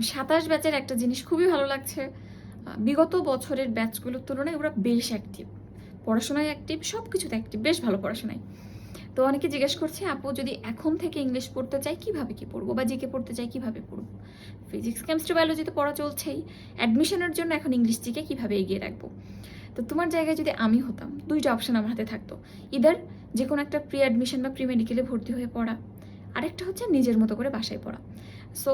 27 ব্যাচের একটা জিনিস খুবই ভালো লাগছে, বিগত বছরের ব্যাচগুলোর তুলনায় ওরা বেশ অ্যাক্টিভ, পড়াশোনায় অ্যাক্টিভ, সব কিছুতে অ্যাক্টিভ, বেশ ভালো পড়াশোনায়। তো অনেকে জিজ্ঞেস করছে আপু যদি এখন থেকে ইংলিশ পড়তে চাই কিভাবে কি পড়বো, বা জিকে পড়তে চাই কিভাবে পড়বো। ফিজিক্স কেমিস্ট্রি বায়োলজি তো পড়া চলছেই, অ্যাডমিশনের জন্য এখন ইংলিশ জিকে কিভাবে এগিয়ে রাখবো। তো তোমার জায়গায় যদি আমি হতাম, দুইটা অপশন আমার হাতে থাকতো, ইদার যে কোনো একটা প্রি অ্যাডমিশন বা প্রি মেডিকেলে ভর্তি হয়ে পড়া, আরেকটা হচ্ছে নিজের মতো করে বাসায় পড়া। সো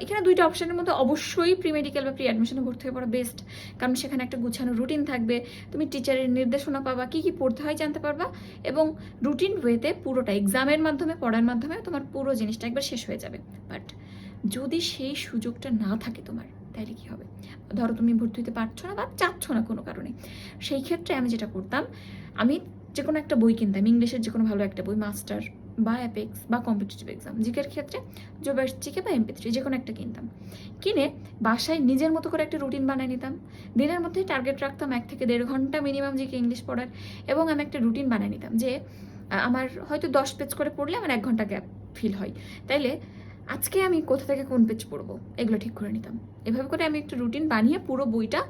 এখানে দুইটা অপশনের মধ্যে অবশ্যই প্রি মেডিকেল বা প্রি অ্যাডমিশনে ভর্তি হয়ে পড়া বেস্ট, কারণ সেখানে একটা গুছানো রুটিন থাকবে, তুমি টিচারের নির্দেশনা পাবা, কী কী পড়তে হয় জানতে পারবা, এবং রুটিন ওয়েতে পুরোটা এক্সামের মাধ্যমে পড়ার মাধ্যমে তোমার পুরো জিনিসটা একবার শেষ হয়ে যাবে। বাট যদি সেই সুযোগটা না থাকে তোমার, তাইলে কী হবে? ধরো তুমি ভর্তি হতে পারছো না বা চাচ্ছ না কোনো কারণে, সেই ক্ষেত্রে আমি যেটা করতাম, আমি যে কোনো একটা বই কিনতাম, ইংলিশের যে কোনো ভালো একটা বই, মাস্টার বা অ্যাপেক্স বা কম্পিটিটিভ এক্সাম, জিকের ক্ষেত্রে জোবার্স জিকে বা MP3 যে কোনো একটা কিনতাম, কিনে বাসায় নিজের মতো করে একটা রুটিন বানিয়ে নিতাম। দিনের মধ্যে টার্গেট রাখতাম 1 থেকে 1.5 ঘন্টা মিনিমাম জিকে ইংলিশ পড়ার, এবং আমি একটা রুটিন বানিয়ে নিতাম যে আমার হয়তো 10 পেজ করে পড়লে আমার 1 ঘন্টা গ্যাপ ফিল হয়, তাইলে আজকে আমি কোথা থেকে কোন পেজ পড়বো এগুলো ঠিক করে নিতাম। এভাবে করে আমি একটা রুটিন বানিয়ে পুরো বইটা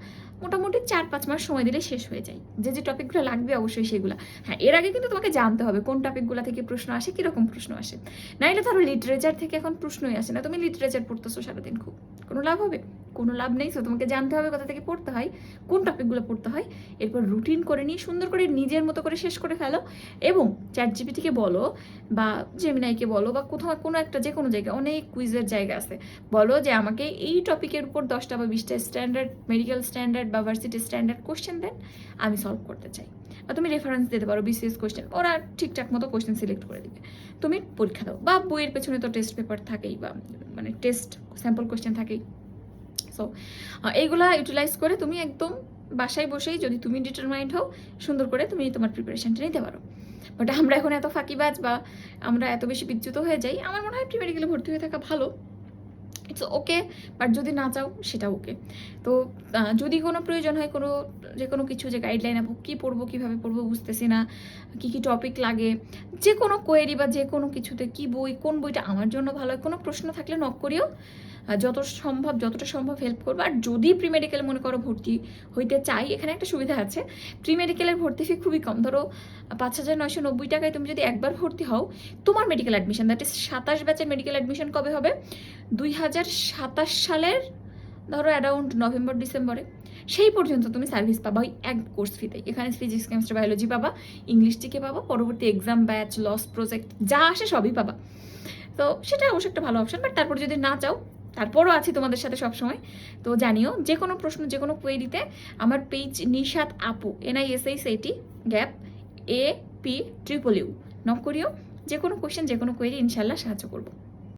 মোটামুটি 4-5 মাস সময় দিলে শেষ হয়ে যায়। যে যে টপিকগুলো লাগবে অবশ্যই সেগুলো, হ্যাঁ এর আগে কিন্তু তোমাকে জানতে হবে কোন টপিকগুলো থেকে প্রশ্ন আসে, কীরকম প্রশ্ন আসে। নাইলে ধরো লিটারেচার থেকে এখন প্রশ্নই আসে না, তুমি লিটারেচার পড়তেছো সারাদিন, খুব কোনো লাভ হবে? কোনো লাভ নেই। সো তোমাকে জানতে হবে কোথা থেকে পড়তে হয়, কোন টপিকগুলো পড়তে হয়, এরপর রুটিন করে নিয়ে সুন্দর করে নিজের মতো করে শেষ করে ফেলো। এবং ChatGPT-কে বলো বা জেমিনাইকে বলো বা কোথাও কোনো একটা যে কোনো জায়গায় অনেক কুইজের জায়গা আছে, বলো যে আমাকে এই টপিকের উপর 10টা বা 20টা স্ট্যান্ডার্ড, মেডিকেল স্ট্যান্ডার্ড বা ভার্সিটি স্ট্যান্ডার্ড কোশ্চেন দেন, আমি সলভ করতে চাই। বা তুমি রেফারেন্স দিতে পারো BCS কোশ্চেন, ওরা ঠিকঠাক মতো কোশ্চেন সিলেক্ট করে দিবে, তুমি পরীক্ষা দাও। বা বইয়ের পেছনে তো টেস্ট পেপার থাকেই, বা মানে টেস্ট স্যাম্পল কোশ্চেন থাকেই। সো এইগুলা ইউটিলাইজ করে তুমি একদম বাসায় বসেই, যদি তুমি ডিটারমাইন্ড হও, সুন্দর করে তুমি তোমার প্রিপারেশনটা নিতে পারো। বাট আমরা এখন এত ফাঁকিবাজ বা আমরা এত বেশি বিচ্যুত হয়ে যাই, আমার মনে হয় প্রি মেডিকেলে ভর্তি হয়ে থাকা ভালো। ইটস ওকে, বাট যদি না চাও সেটা ওকে। তো যদি কোনো প্রয়োজন হয়, কোনো যে কোনো কিছু, যে গাইডলাইন আপু কী পড়বো, কীভাবে পড়বো বুঝতেছি না, কী কী টপিক লাগে, যে কোনো কোয়েরি বা যে কোনো কিছুতে কী বই, কোন বইটা আমার জন্য ভালো হয়, কোনো প্রশ্ন থাকলে নক করিও, যতটা সম্ভব হেল্প করবো। আর যদি প্রি মেডিকেল মনে করো ভর্তি হইতে চাই, এখানে একটা সুবিধা আছে, প্রি মেডিকেলের ভর্তি ফি খুবই কম, ধরো 5,990 টাকায় তুমি যদি একবার ভর্তি হও, তোমার মেডিকেল অ্যাডমিশন, দ্যাট ইজ 27 ব্যাচের মেডিকেল অ্যাডমিশন কবে হবে? 2027 সালের ধরো অ্যারাউন্ড নভেম্বর ডিসেম্বরে, সেই পর্যন্ত তুমি সার্ভিস পাবা ওই এক কোর্স ফিতে। এখানে ফিজিক্স কেমিস্ট্রি বায়োলজি পাবা, ইংলিশ জিকে পাবা, পরবর্তী এক্সাম, ব্যাচ, লস, প্রজেক্ট যা আসে সবই পাবা। তো সেটা অবশ্যই একটা ভালো অপশন। বাট তারপর যদি না চাও, তারপরও আছি তোমাদের সাথে সবসময়। তো জানিও যে কোনো প্রশ্ন, যে কোনো কোয়েরিতে আমার পেজ নিশাত আপু, NISHAT gap AP UU knock করিও, যে কোনো কোয়েশ্চেন, যে কোনো কোয়েরি ইনশাল্লাহ সাহায্য করবো।